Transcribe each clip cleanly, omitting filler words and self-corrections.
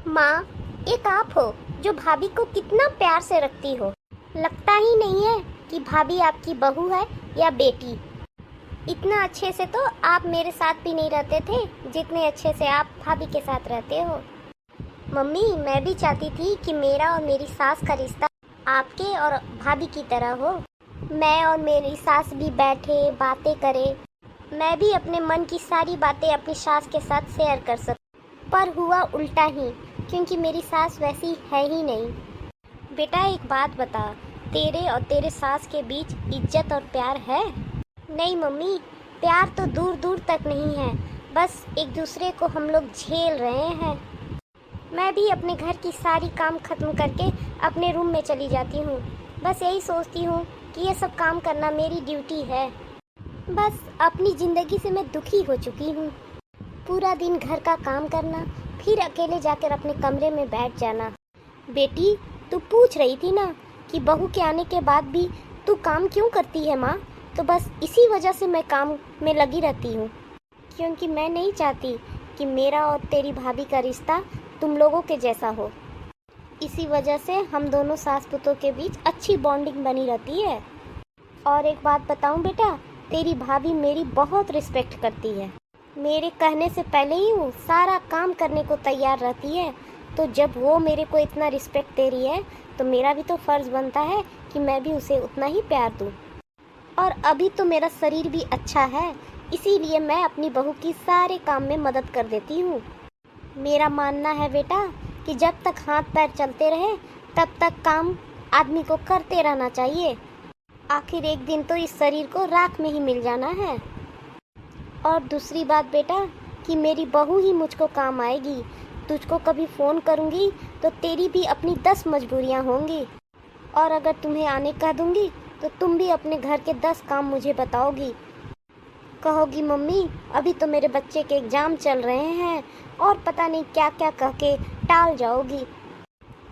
माँ, एक आप हो जो भाभी को कितना प्यार से रखती हो। लगता ही नहीं है कि भाभी आपकी बहू है या बेटी। इतना अच्छे से तो आप मेरे साथ भी नहीं रहते थे जितने अच्छे से आप भाभी के साथ रहते हो। मम्मी, मैं भी चाहती थी कि मेरा और मेरी सास का रिश्ता आपके और भाभी की तरह हो। मैं और मेरी सास भी बैठे बातें करें, मैं भी अपने मन की सारी बातें अपनी सास के साथ शेयर कर सकूं। पर हुआ उल्टा ही, क्योंकि मेरी सास वैसी है ही नहीं। बेटा, एक बात बता, तेरे और तेरे सास के बीच इज्जत और प्यार है? नहीं मम्मी, प्यार तो दूर दूर तक नहीं है, बस एक दूसरे को हम लोग झेल रहे हैं। मैं भी अपने घर की सारी काम खत्म करके अपने रूम में चली जाती हूँ। बस यही सोचती हूँ कि ये सब काम करना मेरी ड्यूटी है। बस अपनी ज़िंदगी से मैं दुखी हो चुकी हूँ। पूरा दिन घर का काम करना, फिर अकेले जाकर अपने कमरे में बैठ जाना। बेटी, तू पूछ रही थी ना कि बहू के आने के बाद भी तू काम क्यों करती है माँ? तो बस इसी वजह से मैं काम में लगी रहती हूँ, क्योंकि मैं नहीं चाहती कि मेरा और तेरी भाभी का रिश्ता तुम लोगों के जैसा हो। इसी वजह से हम दोनों सास पुतों के बीच अच्छी बॉन्डिंग बनी रहती है। और एक बात बताऊं बेटा, तेरी भाभी मेरी बहुत रिस्पेक्ट करती है। मेरे कहने से पहले ही वो सारा काम करने को तैयार रहती है। तो जब वो मेरे को इतना रिस्पेक्ट दे रही है तो मेरा भी तो फ़र्ज़ बनता है कि मैं भी उसे उतना ही प्यार दूँ। और अभी तो मेरा शरीर भी अच्छा है, इसीलिए मैं अपनी बहू की सारे काम में मदद कर देती हूँ। मेरा मानना है बेटा कि जब तक हाथ पैर चलते रहे तब तक काम आदमी को करते रहना चाहिए। आखिर एक दिन तो इस शरीर को राख में ही मिल जाना है। और दूसरी बात बेटा कि मेरी बहू ही मुझको काम आएगी। तुझको कभी फ़ोन करूँगी तो तेरी भी अपनी 10 मजबूरियाँ होंगी, और अगर तुम्हें आने कह दूँगी तो तुम भी अपने घर के 10 काम मुझे बताओगी। कहोगी मम्मी, अभी तो मेरे बच्चे के एग्ज़ाम चल रहे हैं, और पता नहीं क्या क्या कह के टाल जाओगी।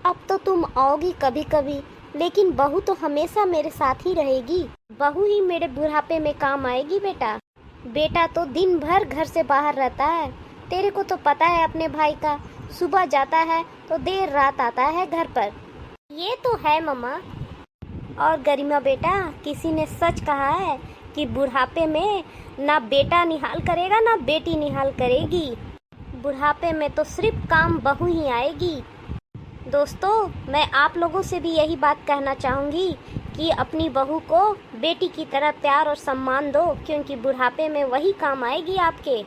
अब तो तुम आओगी कभी कभी, लेकिन बहू तो हमेशा मेरे साथ ही रहेगी। बहू ही मेरे बुढ़ापे में काम आएगी बेटा। बेटा तो दिन भर घर से बाहर रहता है, तेरे को तो पता है अपने भाई का। सुबह जाता है तो देर रात आता है घर पर। ये तो है मम्मा। और गरिमा बेटा, किसी ने सच कहा है कि बुढ़ापे में ना बेटा निहाल करेगा ना बेटी निहाल करेगी। बुढ़ापे में तो सिर्फ काम बहू ही आएगी। दोस्तों, मैं आप लोगों से भी यही बात कहना चाहूँगी कि अपनी बहू को बेटी की तरह प्यार और सम्मान दो, क्योंकि बुढ़ापे में वही काम आएगी आपके।